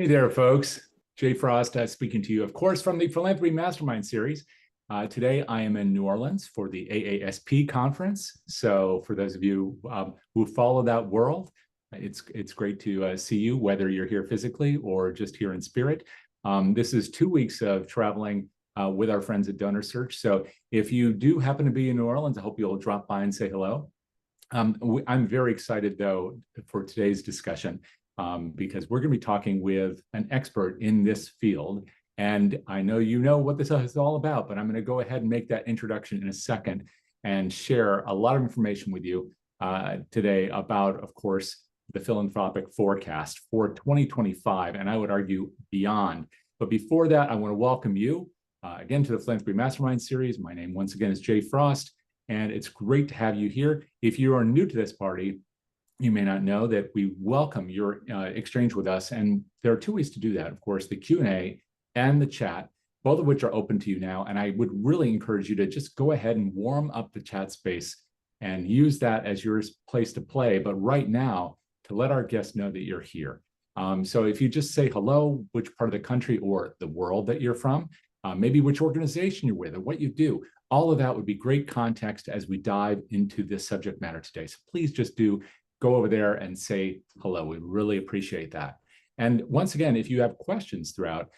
Hey there, folks. Jay Frost speaking to you, of course, from the Philanthropy Mastermind series. Today, I am in New Orleans for the AASP conference. So for those of you who follow that world, it's great to see you, whether you're here physically or just here in spirit. This is 2 weeks of traveling with our friends at DonorSearch. So if you do happen to be in New Orleans, I hope you'll drop by and say hello. I'm very excited, though, for today's discussion. Because we're going to be talking with an expert in this field. And I know you know what this is all about, but I'm going to go ahead and make that introduction in a second and share a lot of information with you today about, of course, the philanthropic forecast for 2025, and I would argue beyond. But before that, I want to welcome you again to the Philanthropy Mastermind series. My name, once again, is Jay Frost, and it's great to have you here. If you are new to this party, you may not know that we welcome your exchange with us. And there are 2 ways to do that, of course, the Q&A and the chat, both of which are open to you now. And I would really encourage you to just go ahead and warm up the chat space and use that as your place to play. But right now, to let our guests know that you're here. So if you just say hello, which part of the country or the world that you're from, maybe which organization you're with or what you do, all of that would be great context as we dive into this subject matter today. So please just do go over there and say hello. We really appreciate that. And once again, if you have questions throughout,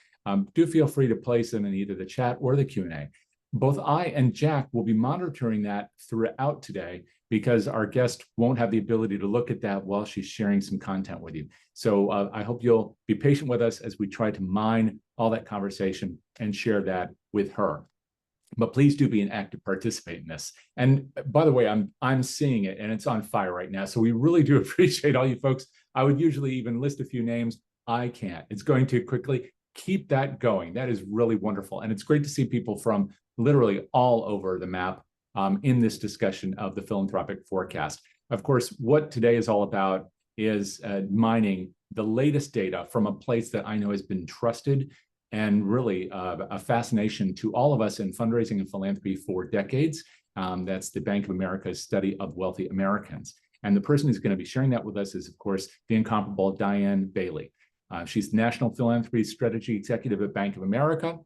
do feel free to place them in either the chat or the Q&A. Both I and Jack will be monitoring that throughout today because our guest won't have the ability to look at that while she's sharing some content with you. So I hope you'll be patient with us as we try to mine all that conversation and share that with her. But please do be an active participant in this. And by the way, I'm seeing it and it's on fire right now. So we really do appreciate all you folks. I would usually even list a few names. I can't. It's going too quickly. Keep that going. That is really wonderful. And it's great to see people from literally all over the map in this discussion of the philanthropic forecast. Of course, what today is all about is mining the latest data from a place that I know has been trusted and really a fascination to all of us in fundraising and philanthropy for decades. That's the Bank of America's study of wealthy Americans. And the person who's going to be sharing that with us is, of course, the incomparable Diane Bailey. She's the National Philanthropy Strategy Executive at Bank of America,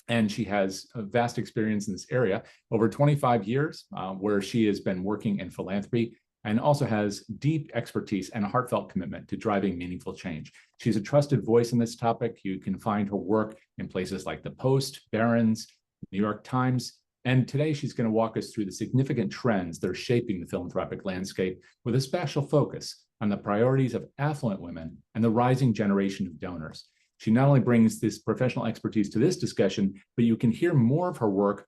and she has a vast experience in this area, over 25 years, where she has been working in philanthropy and also has deep expertise and a heartfelt commitment to driving meaningful change. She's a trusted voice in this topic. You can find her work in places like The Post, Barron's, New York Times, and today she's going to walk us through the significant trends that are shaping the philanthropic landscape with a special focus on the priorities of affluent women and the rising generation of donors. She not only brings this professional expertise to this discussion, but you can hear more of her work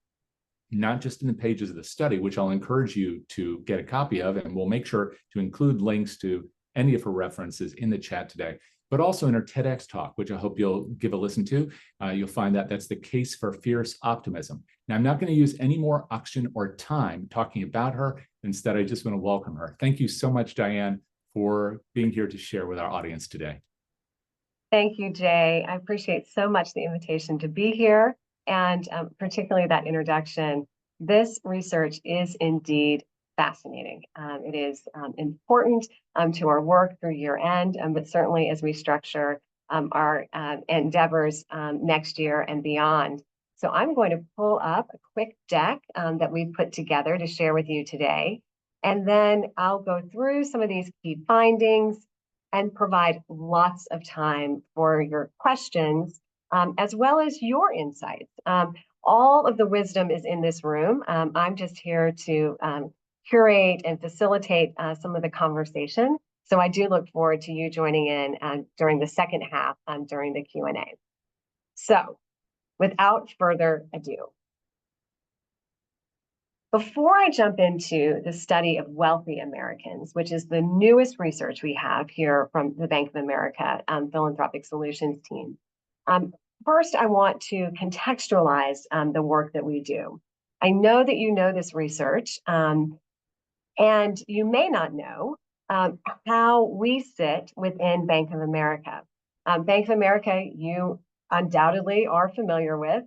not just in the pages of the study, which I'll encourage you to get a copy of, and we'll make sure to include links to any of her references in the chat today, but also in her TEDx talk, which I hope you'll give a listen to. You'll find that that's the case for fierce optimism. Now, I'm not going to use any more oxygen or time talking about her. Instead, I just want to welcome her. Thank you so much, Diane, for being here to share with our audience today. Thank you, Jay. I appreciate so much the invitation to be here. And particularly that introduction. This research is indeed fascinating. It is important to our work through year end, but certainly as we structure our endeavors next year and beyond. So I'm going to pull up a quick deck that we've put together to share with you today. And then I'll go through some of these key findings and provide lots of time for your questions as well as your insights. All of the wisdom is in this room. I'm just here to curate and facilitate some of the conversation. So I do look forward to you joining in during the second half during the Q&A. So without further ado, before I jump into the study of wealthy Americans, which is the newest research we have here from the Bank of America Philanthropic Solutions team, first, I want to contextualize the work that we do. I know that you know this research, and you may not know how we sit within Bank of America. Bank of America, you undoubtedly are familiar with.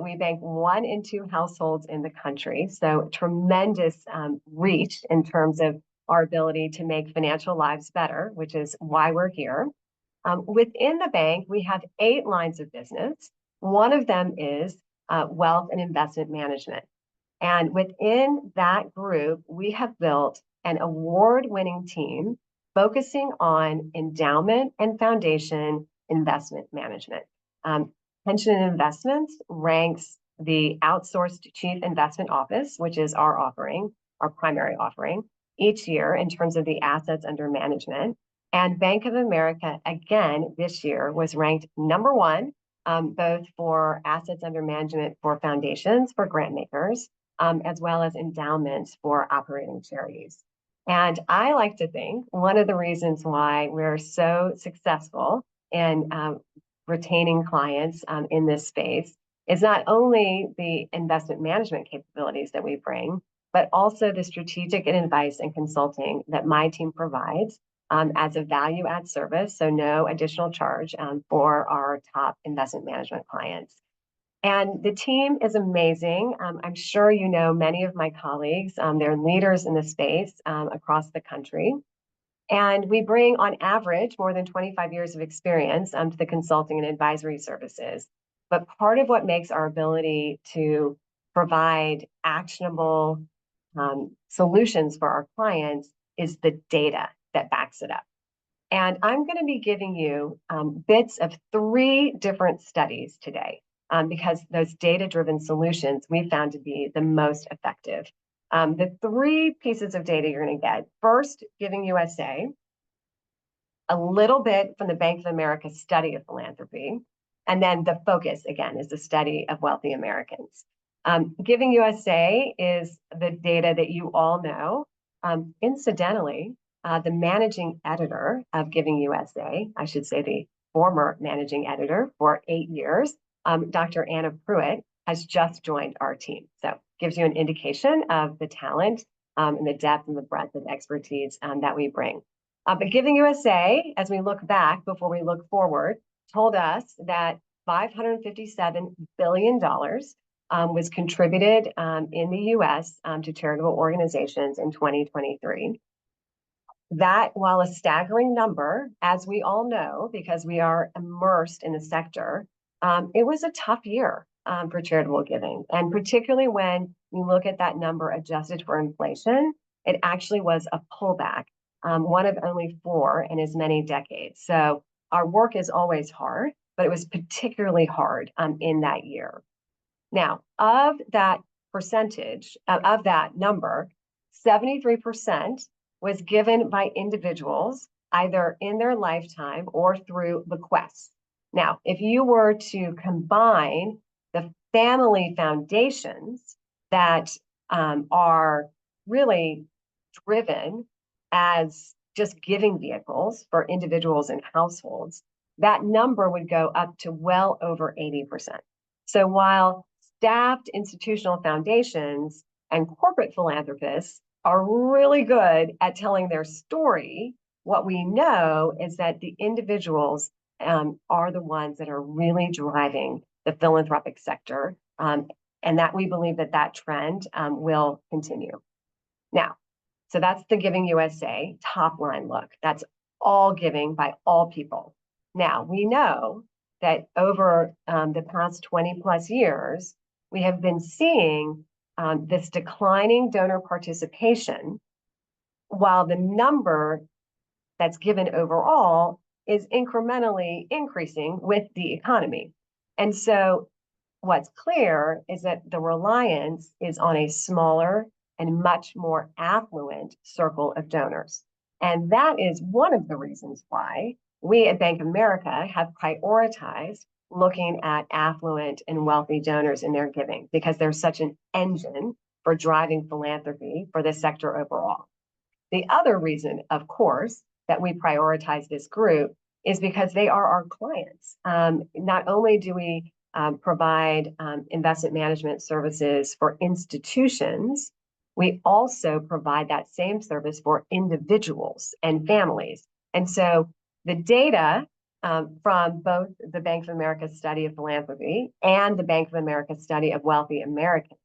We bank 1 in 2 households in the country, so tremendous reach in terms of our ability to make financial lives better, which is why we're here. Within the bank, we have 8 lines of business. One of them is wealth and investment management. And within that group, we have built an award-winning team focusing on endowment and foundation investment management. Pension and Investments ranks the outsourced chief investment office, which is our offering, our primary offering, each year in terms of the assets under management. And Bank of America, again, this year was ranked number 1, both for assets under management for foundations, for grant makers, as well as endowments for operating charities. And I like to think one of the reasons why we're so successful in retaining clients in this space is not only the investment management capabilities that we bring, but also the strategic and advice and consulting that my team provides as a value add service, so no additional charge for our top investment management clients. And the team is amazing. I'm sure you know many of my colleagues. They're leaders in the space across the country. And we bring, on average, more than 25 years of experience to the consulting and advisory services. But part of what makes our ability to provide actionable solutions for our clients is the data that backs it up. And I'm going to be giving you bits of 3 different studies today because those data-driven solutions we found to be the most effective. The 3 pieces of data you're going to get: first, Giving USA, a little bit from the Bank of America study of philanthropy, and then the focus, again, is the study of wealthy Americans. Giving USA is the data that you all know. Incidentally, the managing editor of Giving USA, I should say the former managing editor for 8 years, Dr. Anna Pruitt, has just joined our team. So gives you an indication of the talent and the depth and the breadth of expertise that we bring. But Giving USA, as we look back before we look forward, told us that $557 billion was contributed in the US to charitable organizations in 2023. That, while a staggering number, as we all know, because we are immersed in the sector, it was a tough year for charitable giving. And particularly when you look at that number adjusted for inflation, it actually was a pullback, one of only 4 in as many decades. So our work is always hard, but it was particularly hard in that year. Now, of that percentage, of that number, 73% was given by individuals, either in their lifetime or through bequests. Now, if you were to combine the family foundations that are really driven as just giving vehicles for individuals and households, that number would go up to well over 80%. So while staffed institutional foundations and corporate philanthropists are really good at telling their story, what we know is that the individuals are the ones that are really driving the philanthropic sector, and that we believe that that trend will continue. Now, so that's the Giving USA top line look. That's all giving by all people. Now, we know that over the past 20 plus years, we have been seeing this declining donor participation, while the number that's given overall is incrementally increasing with the economy. And so what's clear is that the reliance is on a smaller and much more affluent circle of donors. And that is one of the reasons why we at Bank of America have prioritized looking at affluent and wealthy donors in their giving, because they're such an engine for driving philanthropy for the sector overall. The other reason, of course, that we prioritize this group is because they are our clients. Not only do we provide investment management services for institutions, we also provide that same service for individuals and families. And so the data from both the Bank of America study of philanthropy and the Bank of America study of wealthy Americans,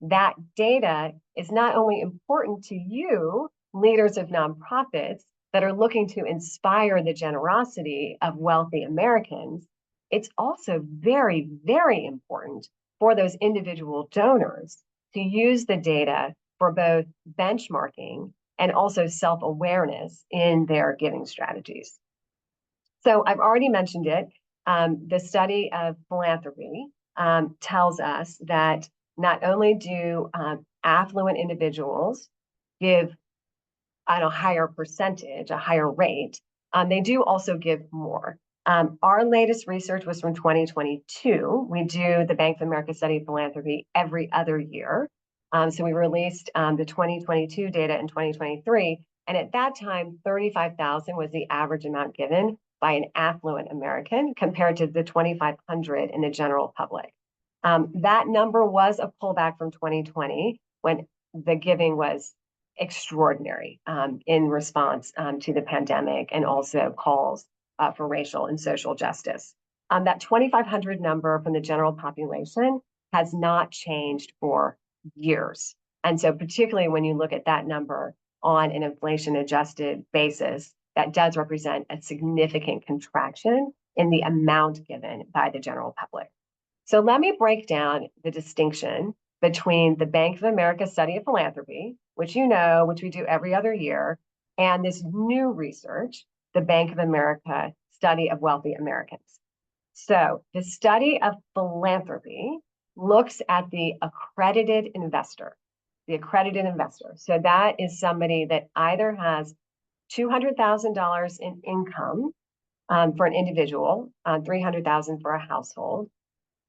that data is not only important to you, leaders of nonprofits, that are looking to inspire the generosity of wealthy Americans, it's also very, very important for those individual donors to use the data for both benchmarking and also self-awareness in their giving strategies. So I've already mentioned it. The study of philanthropy tells us that not only do affluent individuals give at a higher percentage, a higher rate, they do also give more. Our latest research was from 2022. We do the Bank of America study of philanthropy every other year. So we released the 2022 data in 2023. And at that time, $35,000 was the average amount given by an affluent American compared to the $2,500 in the general public. That number was a pullback from 2020 when the giving was extraordinary in response to the pandemic and also calls for racial and social justice. That 2,500 number from the general population has not changed for years. And so particularly when you look at that number on an inflation adjusted basis, that does represent a significant contraction in the amount given by the general public. So let me break down the distinction between the Bank of America study of philanthropy, which you know, which we do every other year, and this new research, the Bank of America study of wealthy Americans. So the study of philanthropy looks at the accredited investor, So that is somebody that either has $200,000 in income for an individual, $300,000 for a household,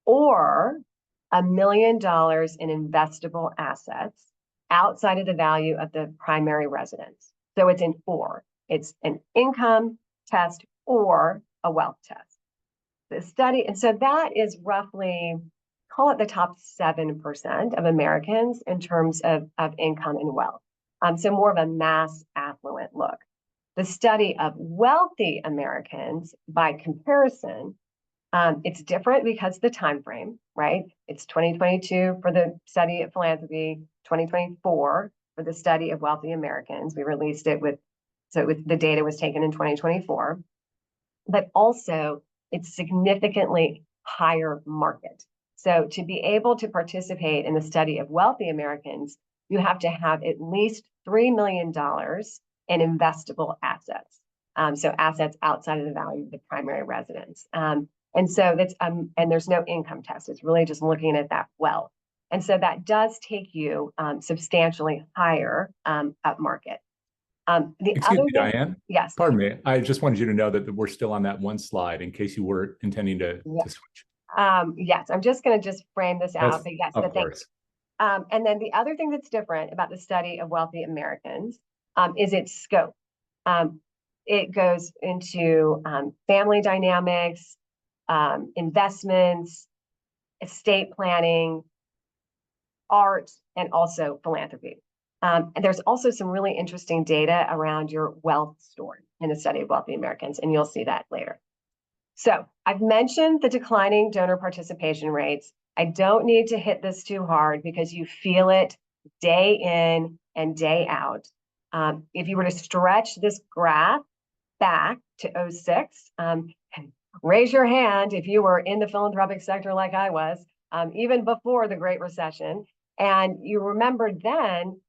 or $1 million in investable assets outside of the value of the primary residence. So it's in or. It's an income test or a wealth test. The study, and so that is roughly, call it the top 7% of Americans in terms of income and wealth. So more of a mass affluent look. The study of wealthy Americans, by comparison, it's different because of the time frame, right? It's 2022 for the study of philanthropy, 2024 for the study of wealthy Americans. We released it the data was taken in 2024, but also it's significantly higher market. So to be able to participate in the study of wealthy Americans, you have to have at least $3 million in investable assets. So assets outside of the value of the primary residence. And so that's and there's no income test. It's really just looking at that wealth. And so that does take you substantially higher up market. Excuse me, Diane. Yes. Pardon me. I just wanted you to know that we're still on that one slide in case you were intending to switch. Yes, I'm just going to just frame this out. But yes, of course. And then the other thing that's different about the study of wealthy Americans is its scope. It goes into family dynamics, investments, estate planning, art, and also philanthropy. And there's also some really interesting data around your wealth story in the study of wealthy Americans, and you'll see that later. So I've mentioned the declining donor participation rates. I don't need to hit this too hard because you feel it day in and day out. If you were to stretch this graph back to 2006, raise your hand if you were in the philanthropic sector like I was, even before the Great Recession. And you remember then,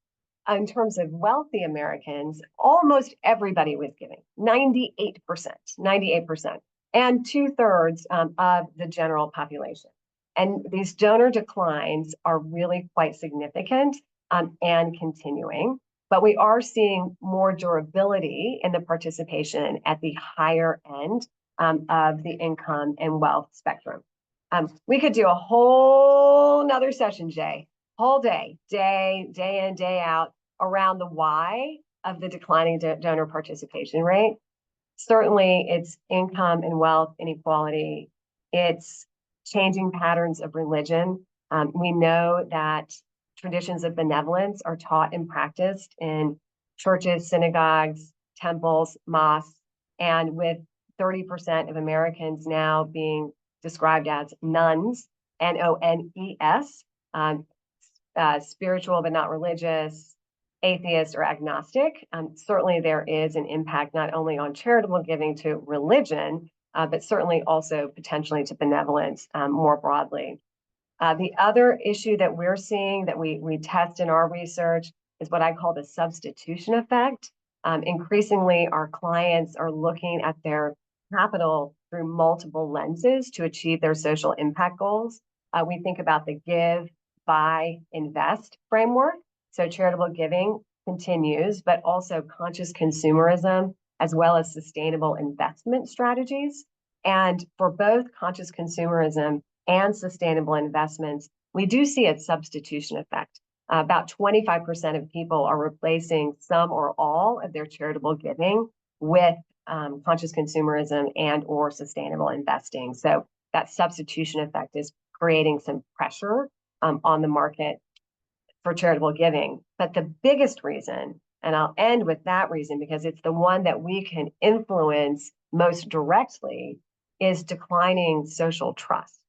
in terms of wealthy Americans, almost everybody was giving, 98%, and 2/3 of the general population. And these donor declines are really quite significant and continuing, but we are seeing more durability in the participation at the higher end of the income and wealth spectrum. We could do a whole nother session, Jay, whole day in, day out, around the why of the declining donor participation rate. Certainly, it's income and wealth inequality. It's changing patterns of religion. We know that traditions of benevolence are taught and practiced in churches, synagogues, temples, mosques, and with 30% of Americans now being described as nuns, N-O-N-E-S, spiritual but not religious, atheist or agnostic. Certainly there is an impact not only on charitable giving to religion, but certainly also potentially to benevolence more broadly. The other issue that we're seeing that we test in our research is what I call the substitution effect. Increasingly, our clients are looking at their capital through multiple lenses to achieve their social impact goals. We think about the give, buy, invest framework. So charitable giving continues, but also conscious consumerism, as well as sustainable investment strategies. And for both conscious consumerism and sustainable investments, we do see a substitution effect. About 25% of people are replacing some or all of their charitable giving with conscious consumerism and or sustainable investing. So that substitution effect is creating some pressure on the market for charitable giving. But the biggest reason, and I'll end with that reason because it's the one that we can influence most directly, is declining social trust.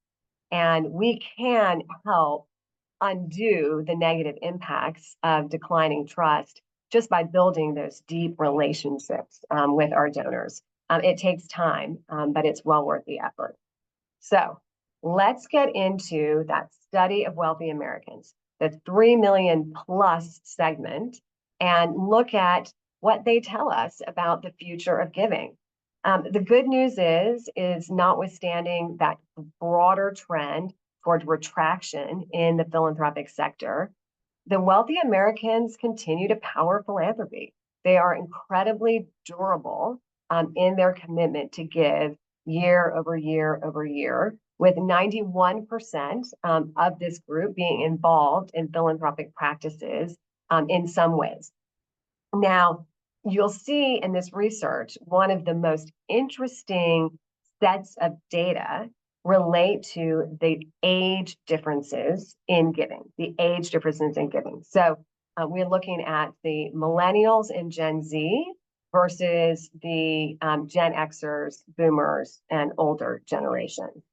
And we can help undo the negative impacts of declining trust just by building those deep relationships with our donors. It takes time, but it's well worth the effort. So let's get into that study of wealthy Americans, the 3 million plus segment, and look at what they tell us about the future of giving. The good news is notwithstanding that broader trend toward retraction in the philanthropic sector, the wealthy Americans continue to power philanthropy. They are incredibly durable in their commitment to give year over year over year, with 91% of this group being involved in philanthropic practices in some ways. Now, you'll see in this research, one of the most interesting sets of data relate to the age differences in giving, So we're looking at the millennials and Gen Z versus the Gen Xers, boomers, and older generations.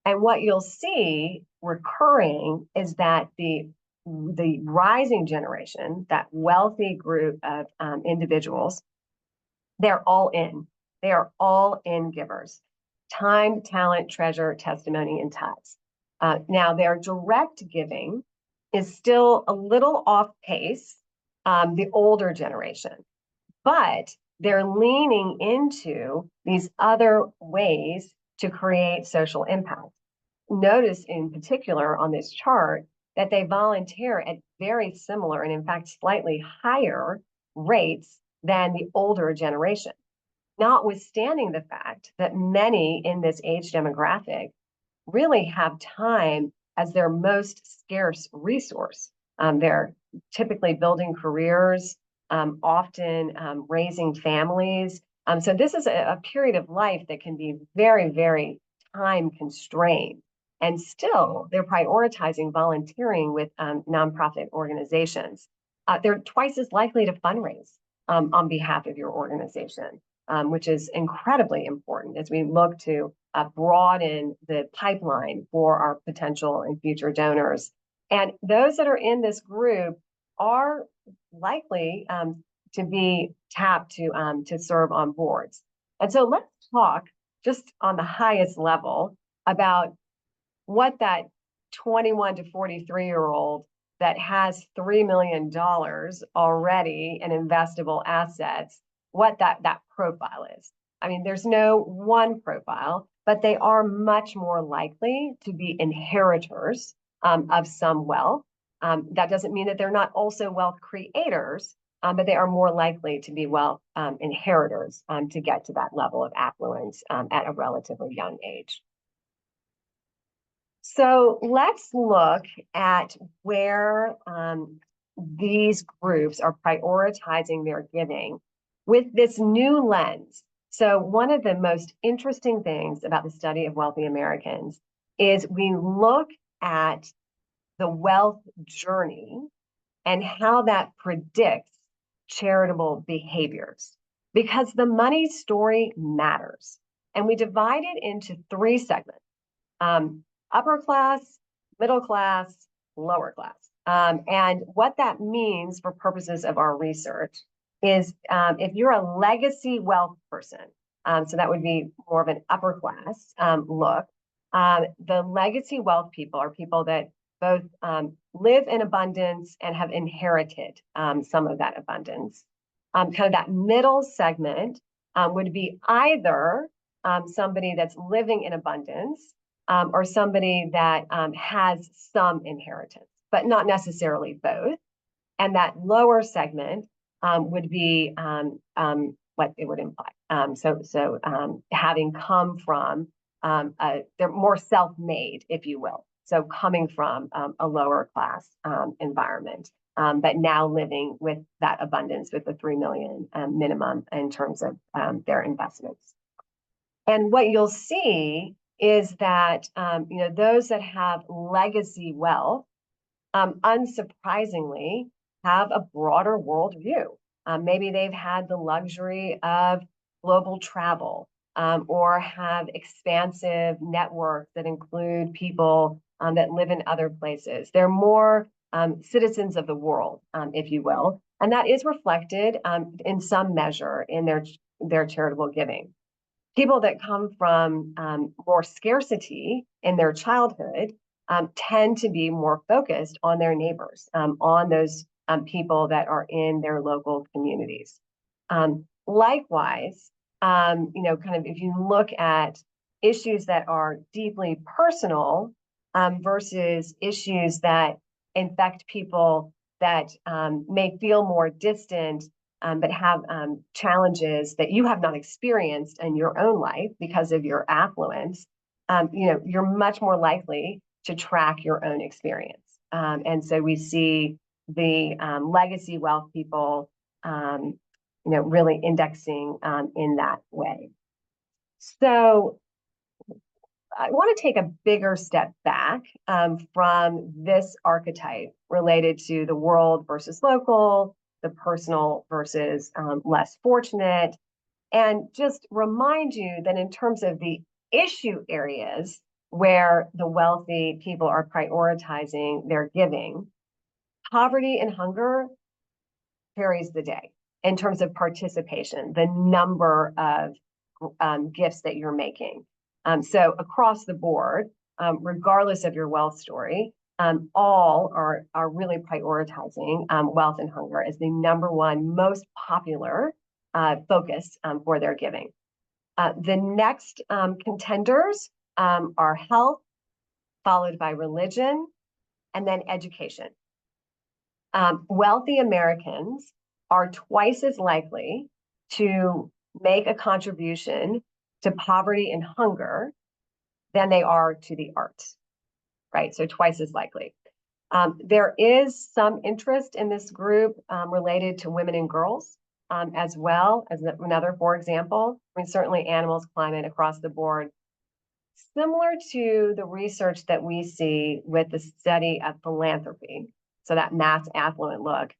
And what you'll see recurring is that the rising generation, that wealthy group of individuals, they're all in. They are all in givers. Time, talent, treasure, testimony, and tithes. Now, their direct giving is still a little off pace, the older generation, but they're leaning into these other ways to create social impact. Notice in particular on this chart that they volunteer at very similar and in fact slightly higher rates than the older generation, notwithstanding the fact that many in this age demographic really have time as their most scarce resource. They're typically building careers, often raising families. So this is a period of life that can be very, very time constrained. And still, they're prioritizing volunteering with nonprofit organizations. They're twice as likely to fundraise on behalf of your organization, which is incredibly important as we look to broaden the pipeline for our potential and future donors. And those that are in this group are likely to be tapped to serve on boards. And so let's talk just on the highest level about what that 21 to 43-year-old that has $3 million already in investable assets, what that profile is. I mean, there's no one profile, but they are much more likely to be inheritors of some wealth. That doesn't mean that they're not also wealth creators, but they are more likely to be wealth inheritors to get to that level of affluence at a relatively young age. So let's look at where these groups are prioritizing their giving with this new lens. So one of the most interesting things about the study of wealthy Americans is we look at the wealth journey and how that predicts charitable behaviors, because the money story matters. And we divide it into 3 segments. Upper class, middle class, lower class. And what that means for purposes of our research is if you're a legacy wealth person, so that would be more of an upper class look, the legacy wealth people are people that both live in abundance and have inherited some of that abundance. Kind of that middle segment would be either somebody that's living in abundance or somebody that has some inheritance, but not necessarily both. And that lower segment would be what it would imply. So having come from, they're more self-made, if you will. So coming from a lower class environment, but now living with that abundance with the 3 million minimum in terms of their investments. And what you'll see is that those that have legacy wealth, unsurprisingly, have a broader worldview. Maybe they've had the luxury of global travel or have expansive networks that include people that live in other places. They're more citizens of the world, if you will, and that is reflected in some measure in their charitable giving. People that come from more scarcity in their childhood tend to be more focused on their neighbors, on those people that are in their local communities. Likewise, kind of if you look at issues that are deeply personal versus issues that infect people that may feel more distant, but have challenges that you have not experienced in your own life because of your affluence, you're much more likely to track your own experience. And so we see the legacy wealth people, really indexing in that way. So I want to take a bigger step back from this archetype related to the world versus local, the personal versus less fortunate, and just remind you that in terms of the issue areas where the wealthy people are prioritizing their giving, poverty and hunger carries the day in terms of participation, the number of gifts that you're making. So across the board, regardless of your wealth story, all are really prioritizing wealth and hunger as the number one most popular focus for their giving. The next contenders are health, followed by religion, and then education. Wealthy Americans are twice as likely to make a contribution to poverty and hunger than they are to the arts, right? So twice as likely. There is some interest in this group related to women and girls as well as another, for example. I mean, certainly animals, climate across the board. Similar to the research that we see with the study of philanthropy, so that mass affluent look,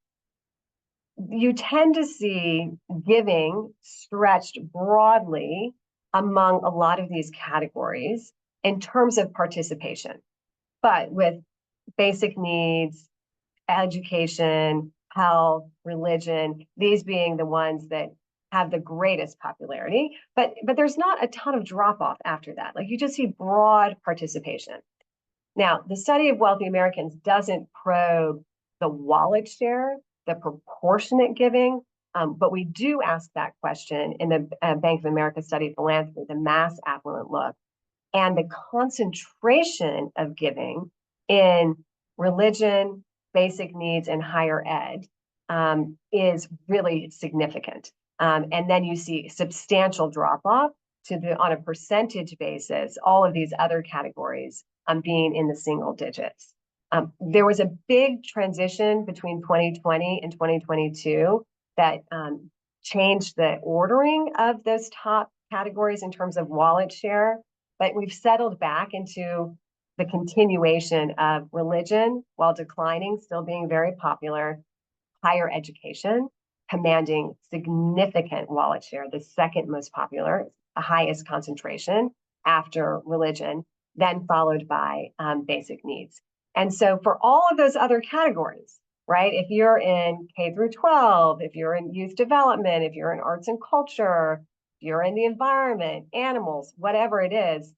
you tend to see giving stretched broadly among a lot of these categories in terms of participation, but with basic needs, education, health, religion, these being the ones that have the greatest popularity, but there's not a ton of drop off after that. Like you just see broad participation. Now, the study of wealthy Americans doesn't probe the wallet share, the proportionate giving, but we do ask that question in the Bank of America study of philanthropy, the mass affluent look, and the concentration of giving in religion, basic needs, and higher ed is really significant. And then you see substantial drop off on a percentage basis, all of these other categories being in the single digits. There was a big transition between 2020 and 2022 that changed the ordering of those top categories in terms of wallet share, but we've settled back into the continuation of religion while declining, still being very popular, higher education, commanding significant wallet share, the second most popular, the highest concentration after religion, then followed by basic needs. And so for all of those other categories, right, if you're in K through 12, if you're in youth development, if you're in arts and culture, if you're in the environment, animals, whatever it is,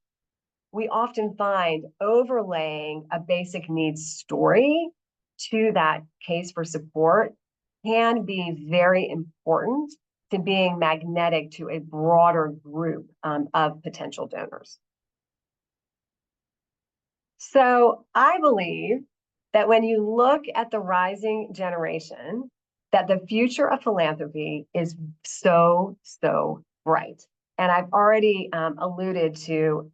we often find overlaying a basic needs story to that case for support can be very important to being magnetic to a broader group of potential donors. So I believe that when you look at the rising generation, that the future of philanthropy is so, so bright. And I've already alluded to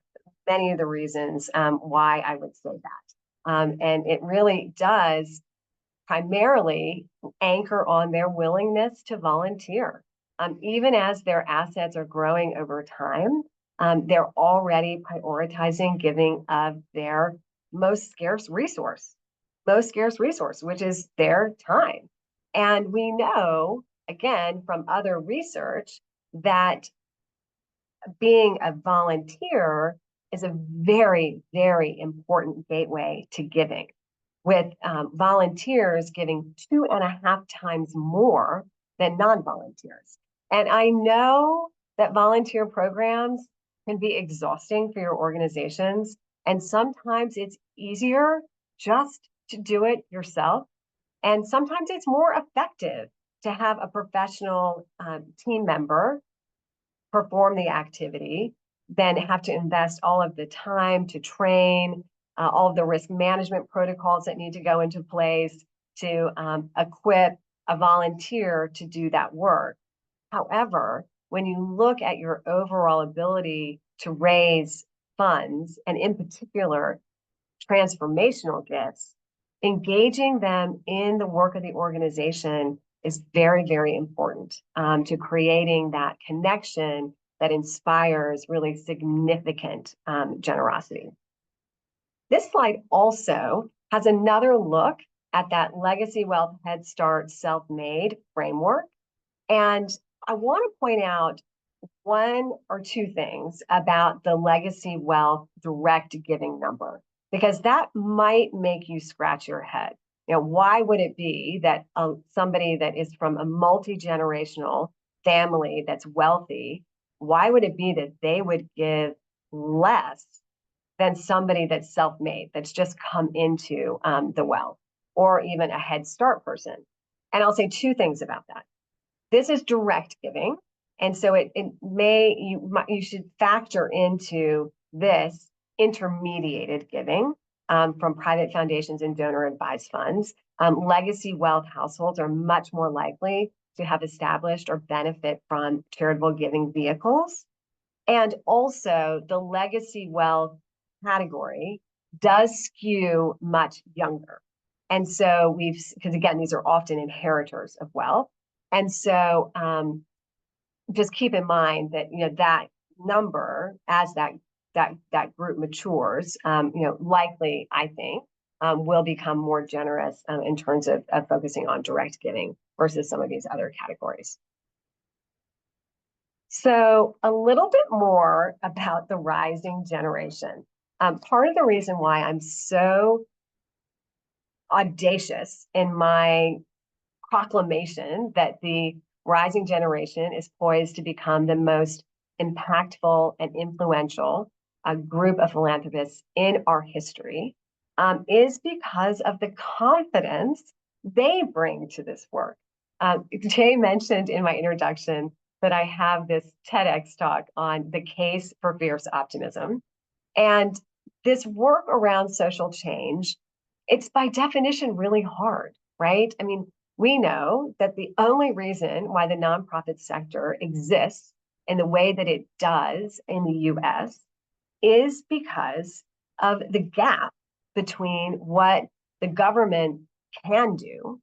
many of the reasons why I would say that. And it really does primarily anchor on their willingness to volunteer. Even as their assets are growing over time, they're already prioritizing giving of their most scarce resource, which is their time. And we know, again, from other research that being a volunteer is a very, very important gateway to giving, with volunteers giving 2.5 times more than non-volunteers. And I know that volunteer programs can be exhausting for your organizations, and sometimes it's easier just to do it yourself. And sometimes it's more effective to have a professional team member perform the activity than have to invest all of the time to train, all of the risk management protocols that need to go into place to equip a volunteer to do that work. However, when you look at your overall ability to raise funds, and in particular, transformational gifts, engaging them in the work of the organization is very, very important to creating that connection that inspires really significant generosity. This slide also has another look at that Legacy Wealth Head Start Self-Made framework. And I want to point out one or two things about the Legacy Wealth direct giving number, because that might make you scratch your head. You know, why would it be that somebody that is from a multi-generational family that's wealthy, why would it be that they would give less than somebody that's self-made, that's just come into the wealth, or even a Head Start person? And I'll say two things about that. This is direct giving, and so you should factor into this intermediated giving from private foundations and donor advised funds. Legacy wealth households are much more likely to have established or benefit from charitable giving vehicles. And also the legacy wealth category does skew much younger. And so because again, these are often inheritors of wealth. And so just keep in mind that, that number, as that group matures, likely, I think, will become more generous in terms of focusing on direct giving versus some of these other categories. So a little bit more about the rising generation. Part of the reason why I'm so audacious in my proclamation that the rising generation is poised to become the most impactful and influential group of philanthropists in our history is because of the confidence they bring to this work. Jay mentioned in my introduction that I have this TEDx talk on the case for fierce optimism. And this work around social change, it's by definition really hard, right? I mean, we know that the only reason why the nonprofit sector exists in the way that it does in the US is because of the gap between what the government can do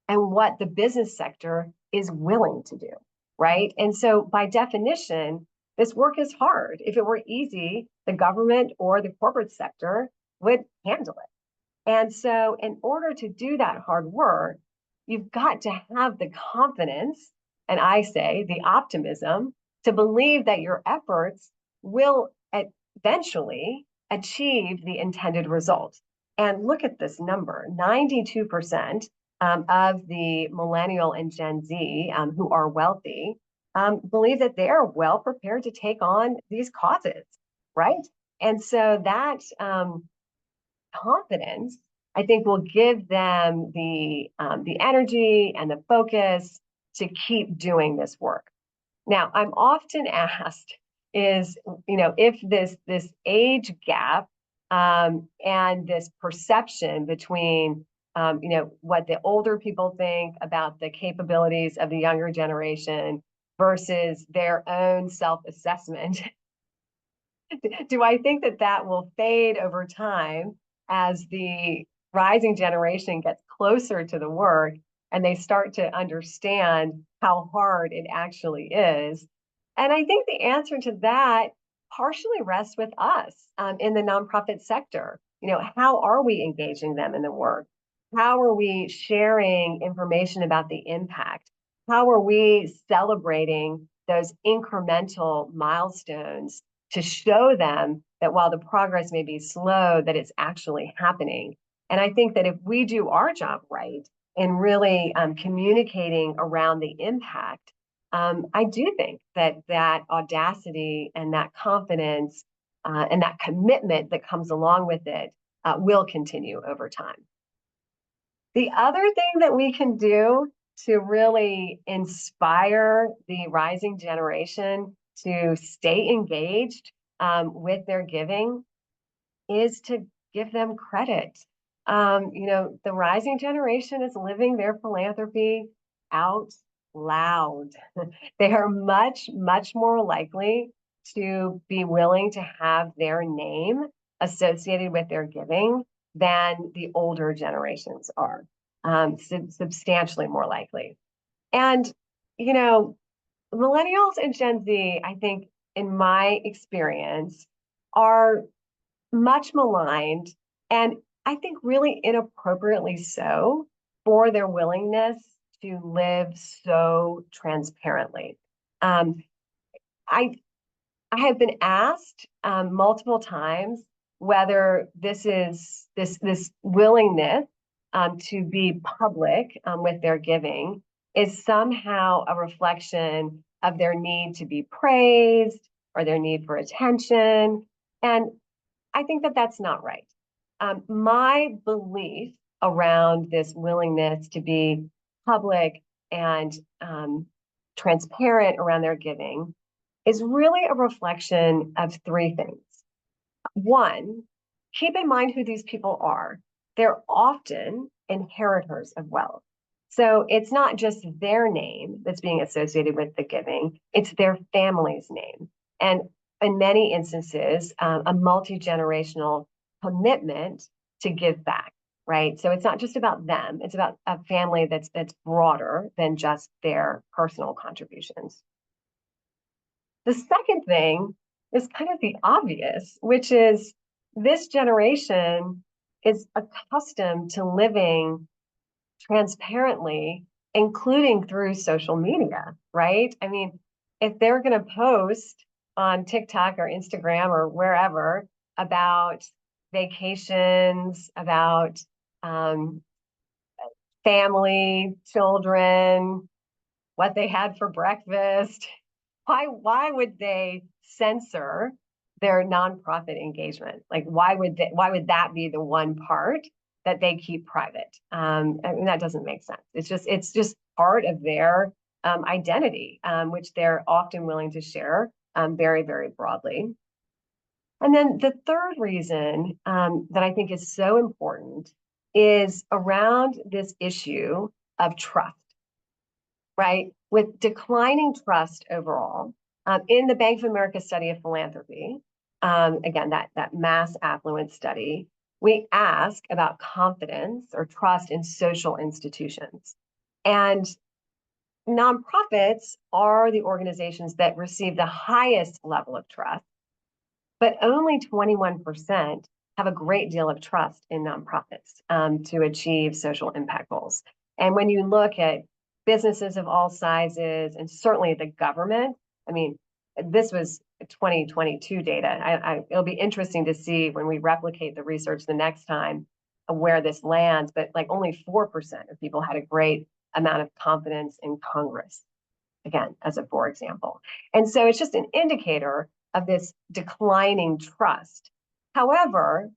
and what the business sector is willing to do, right? And so by definition, this work is hard. If it were easy, the government or the corporate sector would handle it. And so in order to do that hard work, you've got to have the confidence, and I say the optimism, to believe that your efforts will eventually achieve the intended result. And look at this number, 92% of the millennial and Gen Z who are wealthy believe that they are well prepared to take on these causes, right? And so that confidence, I think, will give them the energy and the focus to keep doing this work. Now, I'm often asked is, if this age gap and this perception between, what the older people think about the capabilities of the younger generation versus their own self-assessment, do I think that will fade over time as the rising generation gets closer to the work and they start to understand how hard it actually is? And I think the answer to that partially rests with us in the nonprofit sector. How are we engaging them in the work? How are we sharing information about the impact? How are we celebrating those incremental milestones to show them that while the progress may be slow, that it's actually happening? And I think that if we do our job right in really communicating around the impact, I do think that audacity and that confidence and that commitment that comes along with it will continue over time. The other thing that we can do to really inspire the rising generation to stay engaged with their giving is to give them credit. The rising generation is living their philanthropy out loud. They are much, much more likely to be willing to have their name associated with their giving than the older generations are, substantially more likely. And, millennials and Gen Z, I think, in my experience, are much maligned, and I think really inappropriately so, for their willingness to live so transparently. I have been asked multiple times whether this willingness to be public with their giving is somehow a reflection of their need to be praised or their need for attention. And I think that that's not right. My belief around this willingness to be public and transparent around their giving is really a reflection of three things. One, keep in mind who these people are. They're often inheritors of wealth. So it's not just their name that's being associated with the giving, it's their family's name. And in many instances, a multi-generational commitment to give back, right? So it's not just about them, it's about a family that's broader than just their personal contributions. The second thing is kind of the obvious, which is this generation is accustomed to living transparently, including through social media, right? I mean, if they're going to post on TikTok or Instagram or wherever about vacations, about family, children, what they had for breakfast, why would they censor their nonprofit engagement? Like, why would that be the one part that they keep private? I mean, that doesn't make sense. It's just part of their identity, which they're often willing to share very, very broadly. And then the third reason that I think is so important is around this issue of trust, right? With declining trust overall, in the Bank of America study of philanthropy, again, that mass affluent study, we ask about confidence or trust in social institutions. And nonprofits are the organizations that receive the highest level of trust, but only 21% have a great deal of trust in nonprofits to achieve social impact goals. And when you look at businesses of all sizes, and certainly the government, I mean, this was 2022 data. It'll be interesting to see when we replicate the research the next time, where this lands, but like only 4% of people had a great amount of confidence in Congress. Again, as a for example. And so it's just an indicator of this declining trust. However,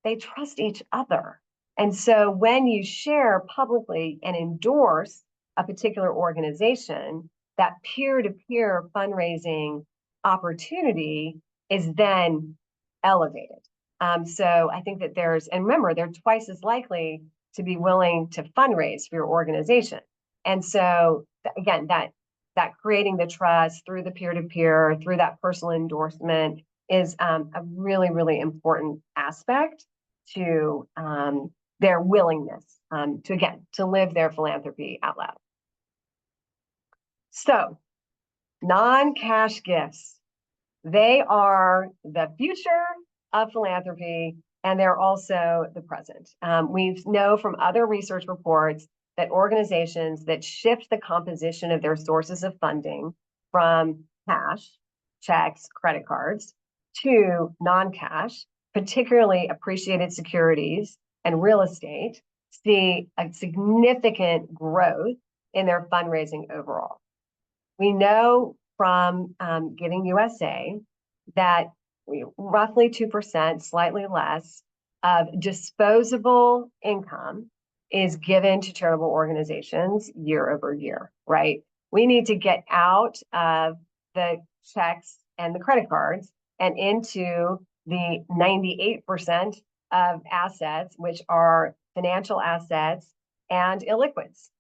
they trust each other. And so when you share publicly and endorse a particular organization, that peer-to-peer fundraising opportunity is then elevated. So I think that and remember, they're twice as likely to be willing to fundraise for your organization. And so again, that creating the trust through the peer-to-peer, through that personal endorsement is a really, really important aspect to their willingness to live their philanthropy out loud. So non-cash gifts, they are the future of philanthropy, and they're also the present. We know from other research reports that organizations that shift the composition of their sources of funding from cash, checks, credit cards, to non-cash, particularly appreciated securities and real estate, see a significant growth in their fundraising overall. We know from Giving USA that roughly 2%, slightly less, of disposable income is given to charitable organizations year over year, right? We need to get out of the checks and the credit cards and into the 98% of assets, which are financial assets and illiquids,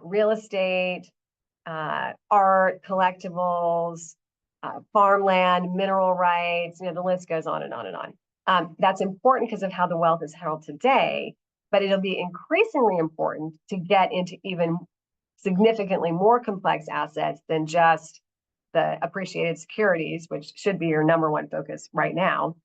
real estate, art, collectibles, farmland, mineral rights, the list goes on and on and on. That's important because of how the wealth is held today, but it'll be increasingly important to get into even significantly more complex assets than just the appreciated securities, which should be your number one focus right now,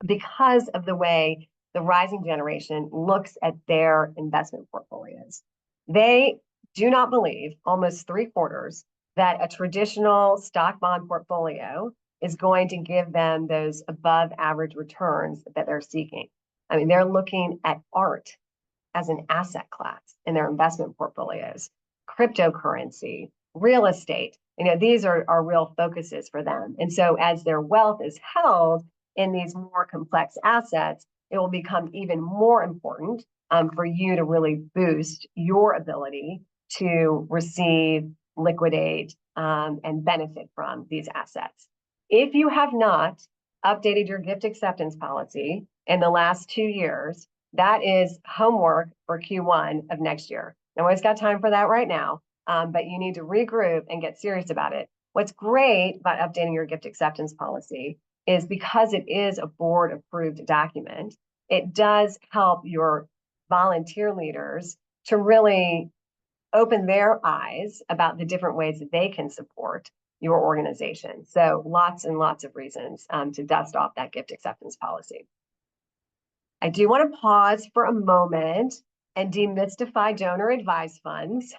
because of the way the rising generation looks at their investment portfolios. They do not believe, almost 3/4, that a traditional stock bond portfolio is going to give them those above average returns that they're seeking. I mean, they're looking at art as an asset class in their investment portfolios, cryptocurrency, real estate. These are real focuses for them. And so as their wealth is held in these more complex assets, it will become even more important for you to really boost your ability to receive, liquidate, and benefit from these assets. If you have not updated your gift acceptance policy in the last 2 years, that is homework for Q1 of next year. Nobody's got time for that right now, but you need to regroup and get serious about it. What's great about updating your gift acceptance policy is because it is a board-approved document, it does help your volunteer leaders to really open their eyes about the different ways that they can support your organization. So lots and lots of reasons to dust off that gift acceptance policy. I do want to pause for a moment and demystify donor advised funds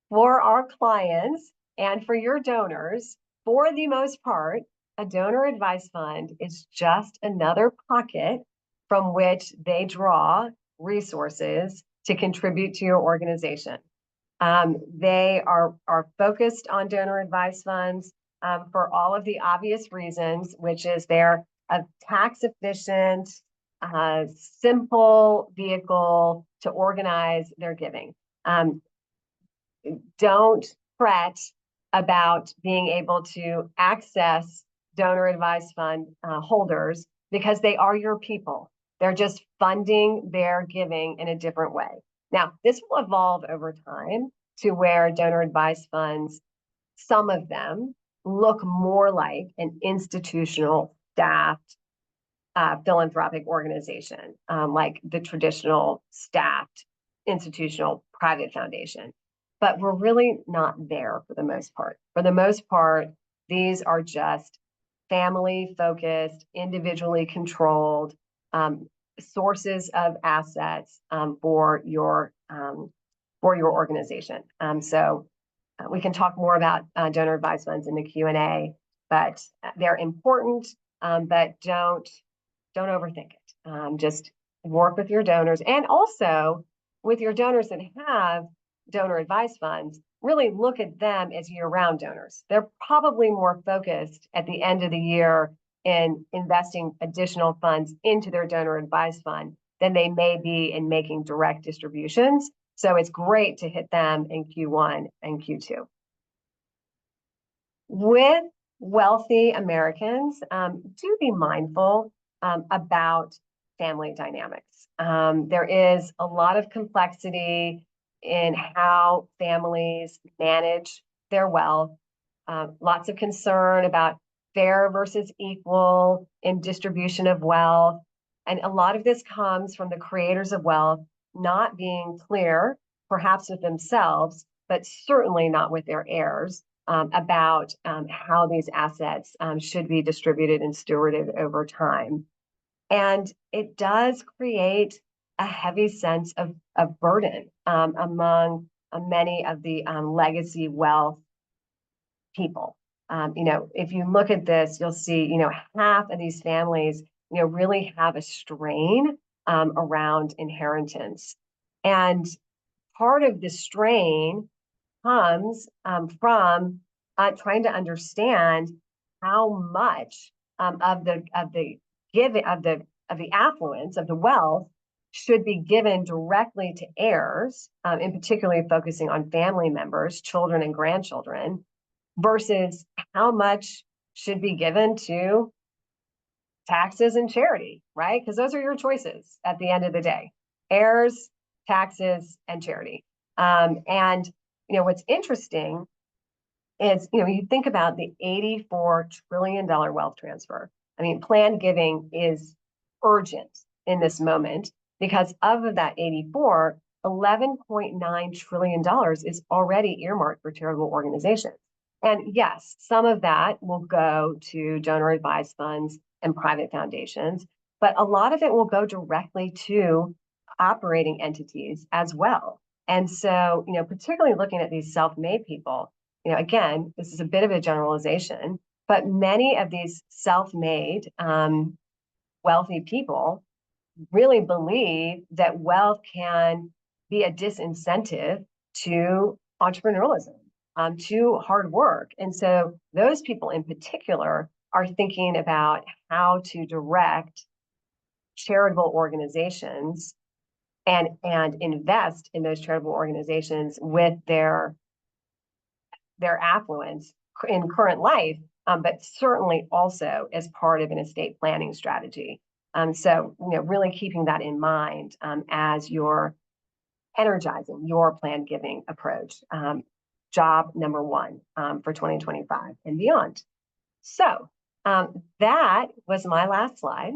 for our clients and for your donors. For the most part, a donor advised fund is just another pocket from which they draw resources to contribute to your organization. They are focused on donor advised funds for all of the obvious reasons, which is they're a tax efficient, simple vehicle to organize their giving. Don't fret about being able to access donor advised fund holders because they are your people. They're just funding their giving in a different way. Now, this will evolve over time to where donor advised funds, some of them, look more like an institutional staffed philanthropic organization, like the traditional staffed institutional private foundation. But we're really not there for the most part. For the most part, these are just family-focused, individually controlled sources of assets for your organization. So we can talk more about donor advised funds in the Q&A, but they're important, but don't overthink it. Just work with your donors, and also with your donors that have donor advised funds, really look at them as year-round donors. They're probably more focused at the end of the year in investing additional funds into their donor advised fund than they may be in making direct distributions. So it's great to hit them in Q1 and Q2. With wealthy Americans, do be mindful about family dynamics. There is a lot of complexity in how families manage their wealth, lots of concern about fair versus equal in distribution of wealth. And a lot of this comes from the creators of wealth not being clear, perhaps with themselves, but certainly not with their heirs, about how these assets should be distributed and stewarded over time. And it does create a heavy sense of burden among many of the legacy wealth people. If you look at this, you'll see, half of these families, really have a strain around inheritance. And part of the strain comes from trying to understand how much of the affluence of the wealth should be given directly to heirs, in particularly focusing on family members, children and grandchildren, versus how much should be given to taxes and charity, right? Because those are your choices at the end of the day: heirs, taxes, and charity. And what's interesting is, you think about the $84 trillion wealth transfer. I mean, planned giving is urgent in this moment because of that 84, $11.9 trillion is already earmarked for charitable organizations. And yes, some of that will go to donor advised funds and private foundations, but a lot of it will go directly to operating entities as well. And so, particularly looking at these self-made people, again, this is a bit of a generalization, but many of these self-made wealthy people really believe that wealth can be a disincentive to entrepreneurialism, to hard work. And so those people in particular are thinking about how to direct charitable organizations and invest in those charitable organizations with their affluence in current life, but certainly also as part of an estate planning strategy. So, really keeping that in mind as you're energizing your planned giving approach. Job number one for 2025 and beyond. So that was my last slide.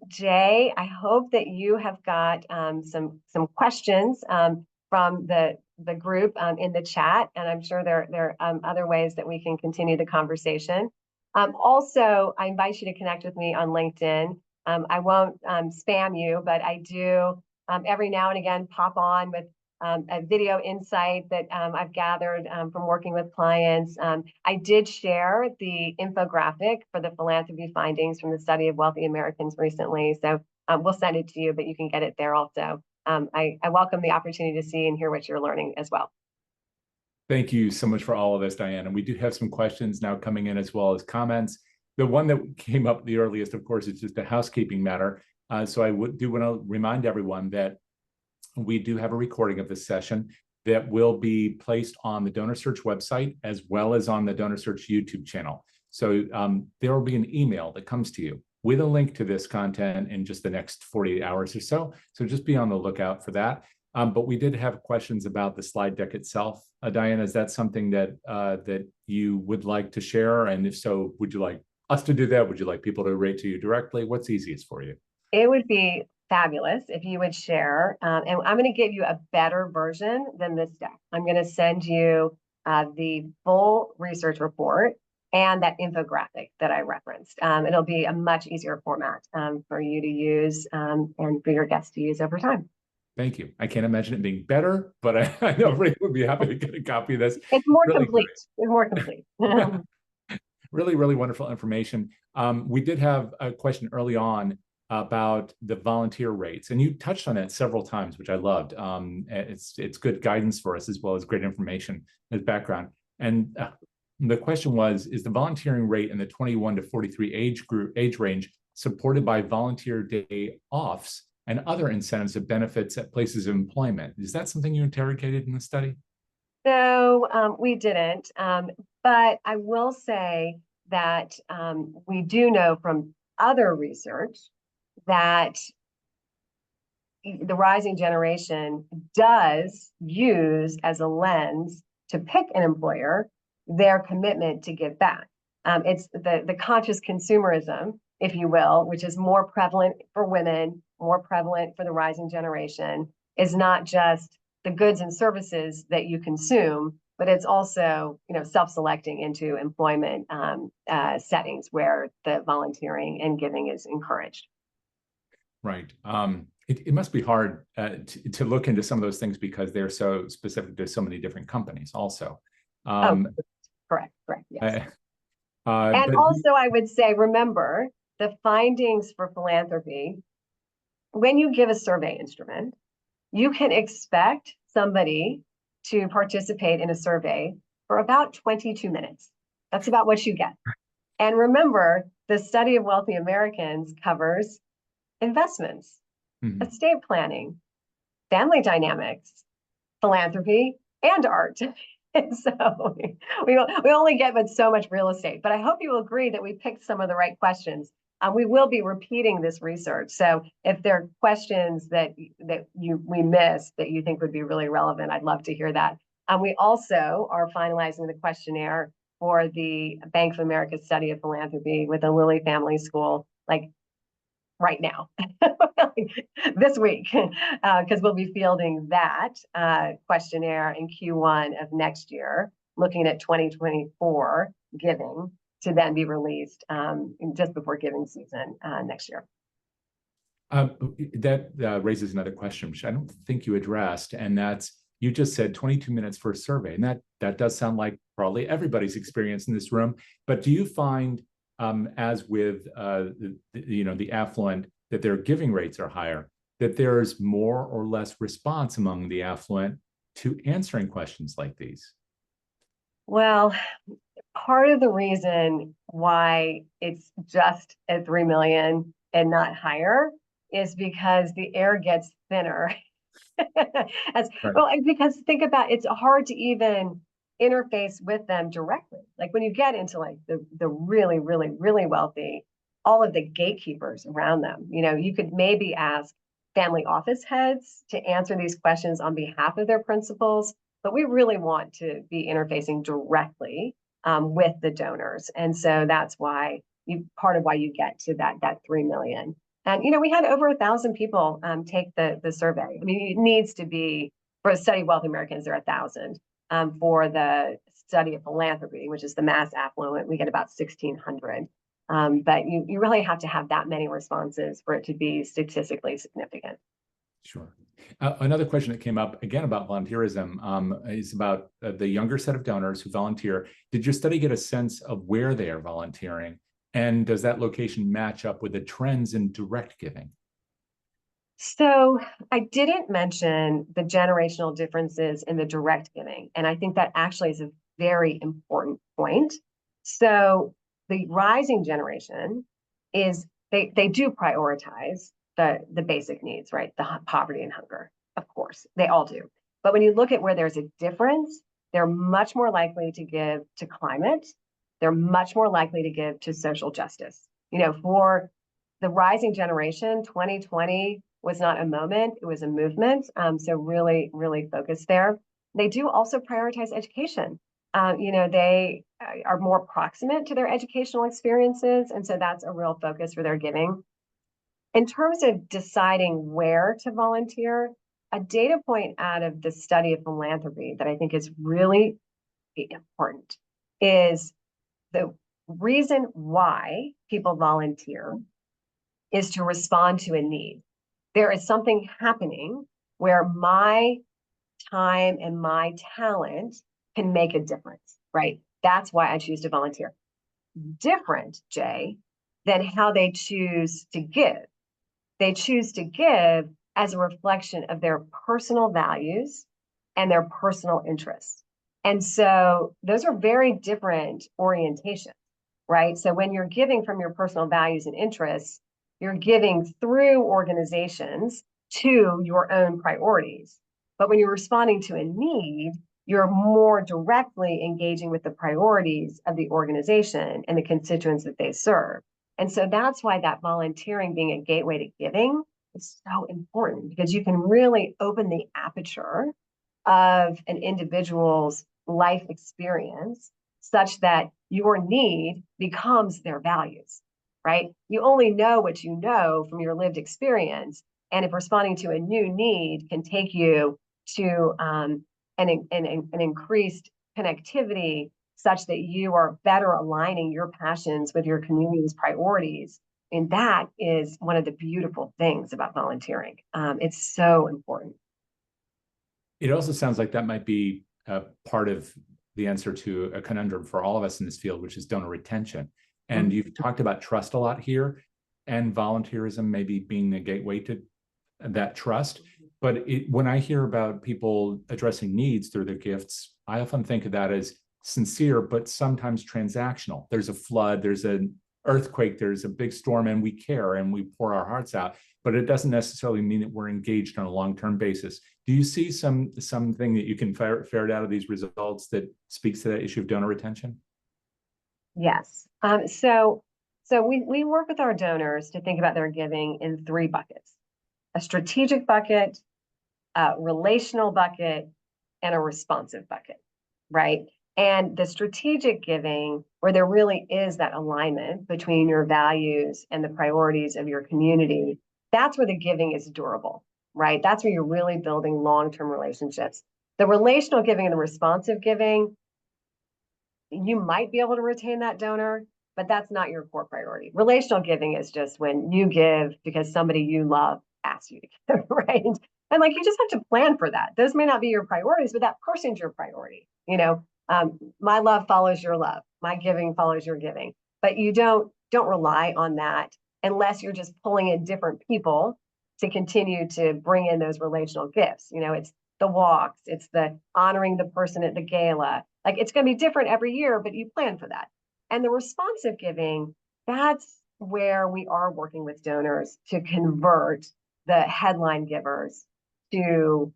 Jay, I hope that you have got some questions from the group in the chat, and I'm sure there are other ways that we can continue the conversation. Also, I invite you to connect with me on LinkedIn. I won't spam you, but I do every now and again pop on with a video insight that I've gathered from working with clients. I did share the infographic for the philanthropy findings from the study of wealthy Americans recently, so we'll send it to you, but you can get it there also. I welcome the opportunity to see and hear what you're learning as well. Thank you so much for all of this, Diane. And we do have some questions now coming in as well as comments. The one that came up the earliest, of course, is just a housekeeping matter. So I do want to remind everyone that we do have a recording of this session that will be placed on the DonorSearch website as well as on the DonorSearch YouTube channel. So there will be an email that comes to you with a link to this content in just the next 48 hours or so. So just be on the lookout for that. But we did have questions about the slide deck itself. Diana, is that something that that you would like to share? And if so, would you like us to do that? Would you like people to rate to you directly? What's easiest for you? It would be fabulous if you would share. And I'm going to give you a better version than this deck. I'm going to send you the full research report and that infographic that I referenced. It'll be a much easier format for you to use and for your guests to use over time. Thank you. I can't imagine it being better, but I know Ray would be happy to get a copy of this. It's more complete. It's more complete. Really, really wonderful information. We did have a question early on about the volunteer rates, and you touched on it several times, which I loved. It's good guidance for us, as well as great information as background. And the question was, is the volunteering rate in the 21 to 43 age range supported by volunteer day offs and other incentives of benefits at places of employment? Is that something you interrogated in the study? No, we didn't. But I will say that we do know from other research that the rising generation does use as a lens to pick an employer their commitment to give back. It's the conscious consumerism, if you will, which is more prevalent for women, more prevalent for the rising generation, is not just the goods and services that you consume, but it's also, self-selecting into employment settings where the volunteering and giving is encouraged. Right. It must be hard to look into some of those things because they're so specific to so many different companies also. Correct, yes. And also, I would say, remember, the findings for philanthropy, when you give a survey instrument, you can expect somebody to participate in a survey for about 22 minutes. That's about what you get. And remember, the study of wealthy Americans covers investments, estate planning, family dynamics, philanthropy, and art. And so we only get but so much real estate. But I hope you will agree that we picked some of the right questions. We will be repeating this research. So if there are questions that we missed that you think would be really relevant, I'd love to hear that. We also are finalizing the questionnaire for the Bank of America study of philanthropy with the Lilly Family School, like right now, this week, because we'll be fielding that questionnaire in Q1 of next year, looking at 2024 giving to then be released just before giving season next year. That raises another question, which I don't think you addressed, and that's, you just said 22 minutes for a survey, and that does sound like probably everybody's experience in this room. But do you find, as with the affluent, that their giving rates are higher, that there's more or less response among the affluent to answering questions like these? Well, part of the reason why it's just at 3 million and not higher is because the air gets thinner. Well, because think about, it's hard to even interface with them directly. Like when you get into like the really, really, really wealthy, all of the gatekeepers around them, you could maybe ask family office heads to answer these questions on behalf of their principals, but we really want to be interfacing directly with the donors. And so that's why part of why you get to that 3 million. And, we had over 1,000 people take the survey. I mean, it needs to be, for a study of wealthy Americans, there are 1,000. For the study of philanthropy, which is the mass affluent, we get about 1,600. But you really have to have that many responses for it to be statistically significant. Sure. Another question that came up, again, about volunteerism is about the younger set of donors who volunteer. Did your study get a sense of where they are volunteering? And does that location match up with the trends in direct giving? So I didn't mention the generational differences in the direct giving. And I think that actually is a very important point. So the rising generation is, they do prioritize the basic needs, right? The poverty and hunger, of course, they all do. But when you look at where there's a difference, they're much more likely to give to climate. They're much more likely to give to social justice. For the rising generation, 2020 was not a moment, it was a movement. So really, really focused there. They do also prioritize education. They are more proximate to their educational experiences. And so that's a real focus for their giving. In terms of deciding where to volunteer, a data point out of the study of philanthropy that I think is really important is the reason why people volunteer is to respond to a need. There is something happening where my time and my talent can make a difference, right? That's why I choose to volunteer. Different, Jay, than how they choose to give. they choose to give as a reflection of their personal values and their personal interests. And so those are very different orientations, right? So when you're giving from your personal values and interests, you're giving through organizations to your own priorities. But when you're responding to a need, you're more directly engaging with the priorities of the organization and the constituents that they serve. And so that's why that volunteering being a gateway to giving is so important, because you can really open the aperture of an individual's life experience such that your need becomes their values, right? You only know what you know from your lived experience. And if responding to a new need can take you to an increased connectivity such that you are better aligning your passions with your community's priorities, and that is one of the beautiful things about volunteering. It's so important. It also sounds like that might be part of the answer to a conundrum for all of us in this field, which is donor retention. And you've talked about trust a lot here, and volunteerism maybe being the gateway to that trust. But when I hear about people addressing needs through their gifts, I often think of that as sincere, but sometimes transactional. There's a flood, there's an earthquake, there's a big storm, and we care and we pour our hearts out. But it doesn't necessarily mean that we're engaged on a long-term basis. Do you see something that you can ferret out of these results that speaks to that issue of donor retention? Yes. So we work with our donors to think about their giving in 3 buckets: a strategic bucket, a relational bucket, and a responsive bucket, right? And the strategic giving, where there really is that alignment between your values and the priorities of your community, that's where the giving is durable, right? That's where you're really building long-term relationships. The relational giving and the responsive giving, you might be able to retain that donor, but that's not your core priority. Relational giving is just when you give because somebody you love asks you to give, right? And like, you just have to plan for that. Those may not be your priorities, but that person's your priority. My love follows your love. My giving follows your giving. But you don't rely on that unless you're just pulling in different people to continue to bring in those relational gifts. It's the walks, it's the honoring the person at the gala. Like, it's going to be different every year, but you plan for that. And the responsive giving, that's where we are working with donors to convert the headline givers to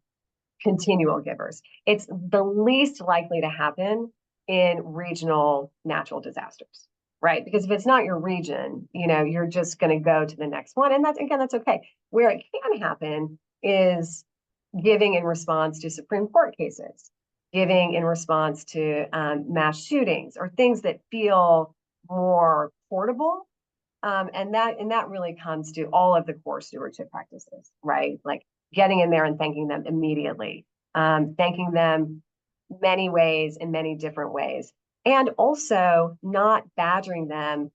continual givers. It's the least likely to happen in regional natural disasters, right? Because if it's not your region, you're just going to go to the next one. And that's okay. Where it can happen is giving in response to Supreme Court cases, giving in response to mass shootings, or things that feel more portable. And that really comes to all of the core stewardship practices, right? Like getting in there and thanking them immediately, thanking them many ways, in many different ways, and also not badgering them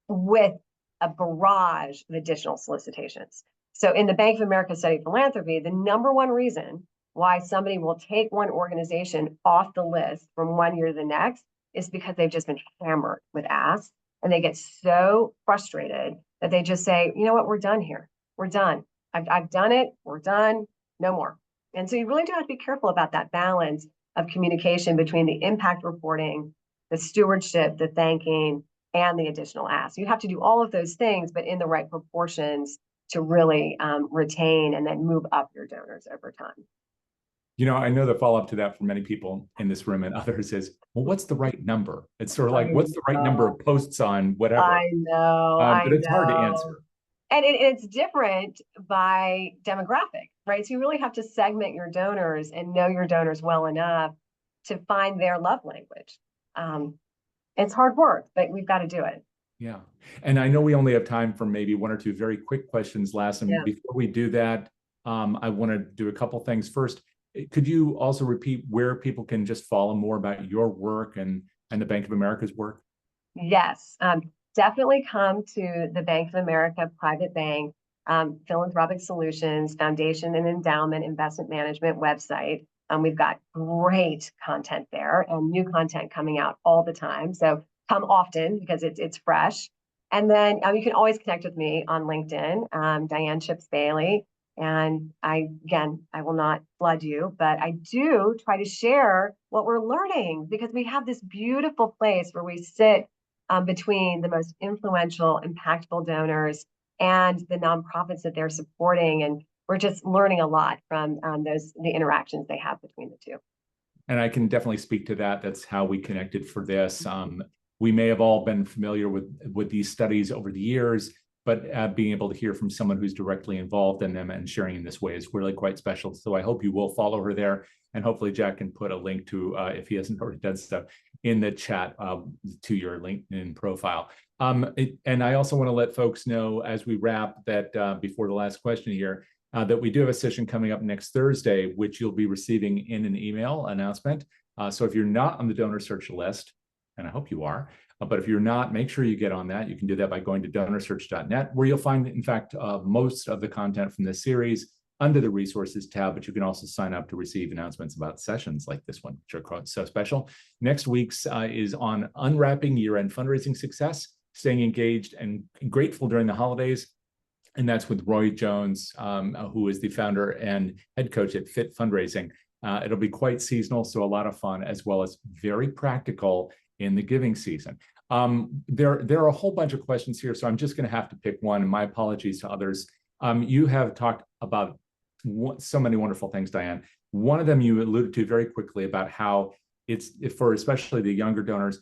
with a barrage of additional solicitations. So in the Bank of America study Philanthropy, the number one reason why somebody will take one organization off the list from one year to the next is because they've just been hammered with asks, and they get so frustrated that they just say, you know what, we're done here. We're done. I've done it. We're done. No more. And so you really do have to be careful about that balance of communication between the impact reporting, the stewardship, the thanking, and the additional asks. You have to do all of those things, but in the right proportions to really retain and then move up your donors over time. I know the follow-up to that for many people in this room and others is, well, what's the right number? It's sort of like, what's the right number of posts on whatever? I know. But it's hard to answer. And it's different by demographic, right? So you really have to segment your donors and know your donors well enough to find their love language. It's hard work, but we've got to do it. Yeah. And I know we only have time for maybe 1 or 2 very quick questions last. And before we do that, I want to do a couple things. First, could you also repeat where people can just follow more about your work and the Bank of America's work? Yes. Definitely come to the Bank of America Private Bank, Philanthropic Solutions, Foundation and Endowment Investment Management website. We've got great content there and new content coming out all the time. So come often because it's fresh. And then you can always connect with me on LinkedIn, Diane Chips Bailey. And I will not flood you, but I do try to share what we're learning, because we have this beautiful place where we sit between the most influential, impactful donors and the nonprofits that they're supporting. And we're just learning a lot from the interactions they have between the two. And I can definitely speak to that. That's how we connected for this. We may have all been familiar with these studies over the years, but being able to hear from someone who's directly involved in them and sharing in this way is really quite special. So I hope you will follow her there. And hopefully Jack can put a link to, if he hasn't already done so, in the chat to your LinkedIn profile. And I also want to let folks know as we wrap that before the last question here, that we do have a session coming up next Thursday, which you'll be receiving in an email announcement. So if you're not on the DonorSearch list, and I hope you are, but if you're not, make sure you get on that. You can do that by going to donorsearch.net, where you'll find, in fact, most of the content from this series under the resources tab, but you can also sign up to receive announcements about sessions like this one, which are so special. Next week's is on unwrapping year-end fundraising success, staying engaged and grateful during the holidays. And that's with Roy Jones, who is the founder and head coach at Fit Fundraising. It'll be quite seasonal, so a lot of fun, as well as very practical in the giving season. There are a whole bunch of questions here, so I'm just going to have to pick one, and my apologies to others. You have talked about so many wonderful things, Diane. One of them you alluded to very quickly about how it's, for especially the younger donors,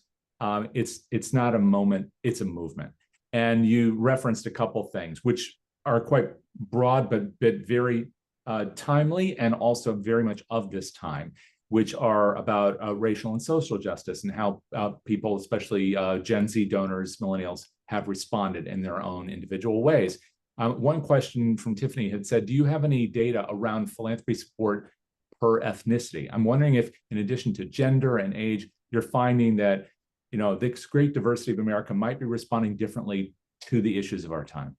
it's not a moment, it's a movement. And you referenced a couple things, which are quite broad, but very timely, and also very much of this time, which are about racial and social justice, and how people, especially Gen Z donors, millennials, have responded in their own individual ways. One question from Tiffany had said, do you have any data around philanthropy support per ethnicity? I'm wondering if, in addition to gender and age, you're finding that, you know, this great diversity of America might be responding differently to the issues of our time.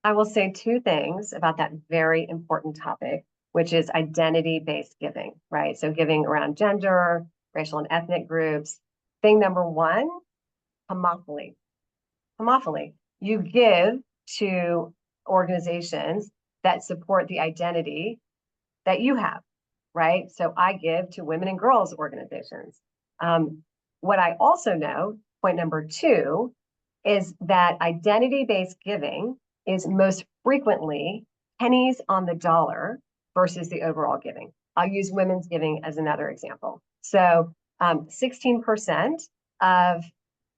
I will say two things about that very important topic, which is identity-based giving, right? So giving around gender, racial and ethnic groups. Thing number one, homophily. Homophily. You give to organizations that support the identity that you have, right? So I give to women and girls organizations. What I also know, point number two, is that identity-based giving is most frequently pennies on the dollar versus the overall giving. I'll use women's giving as another example. So 16% of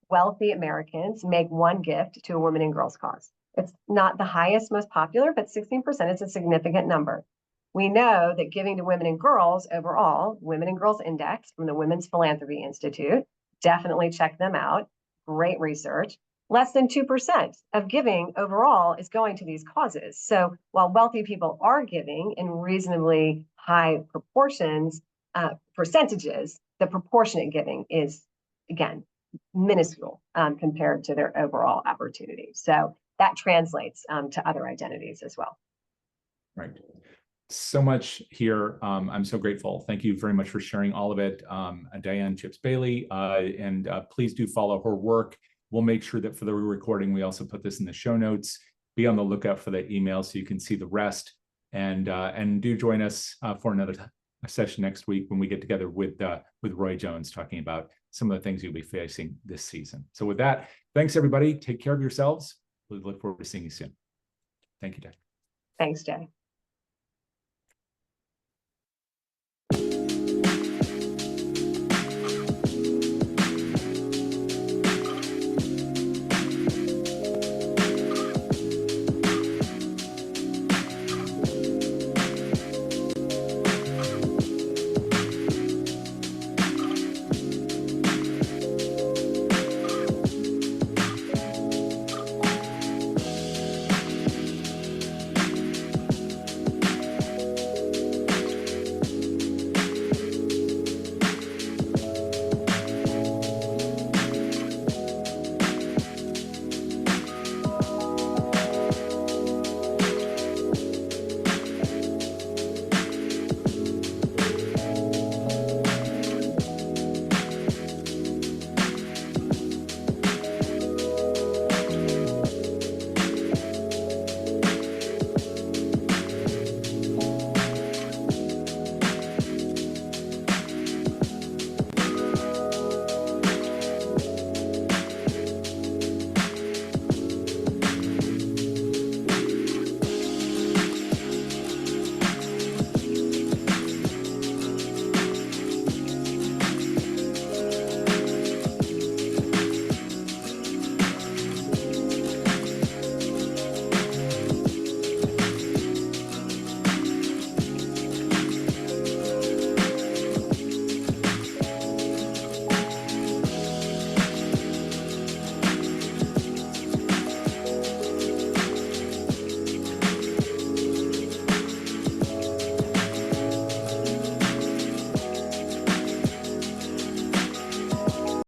wealthy Americans make one gift to a women and girls cause. It's not the highest, most popular, but 16% is a significant number. We know that giving to women and girls overall, Women and Girls Index from the Women's Philanthropy Institute, definitely check them out, great research. Less than 2% of giving overall is going to these causes. So while wealthy people are giving in reasonably high proportions, percentages, the proportionate giving is, again, minuscule compared to their overall opportunity. So that translates to other identities as well. Right. So much here. I'm so grateful. Thank you very much for sharing all of it. Diane Chips Bailey, and please do follow her work. We'll make sure that for the recording, we also put this in the show notes. Be on the lookout for that email so you can see the rest. And do join us for another session next week when we get together with Roy Jones talking about some of the things you'll be facing this season. So with that, thanks everybody. Take care of yourselves. We look forward to seeing you soon. Thank you, Jack. Thanks, Jay.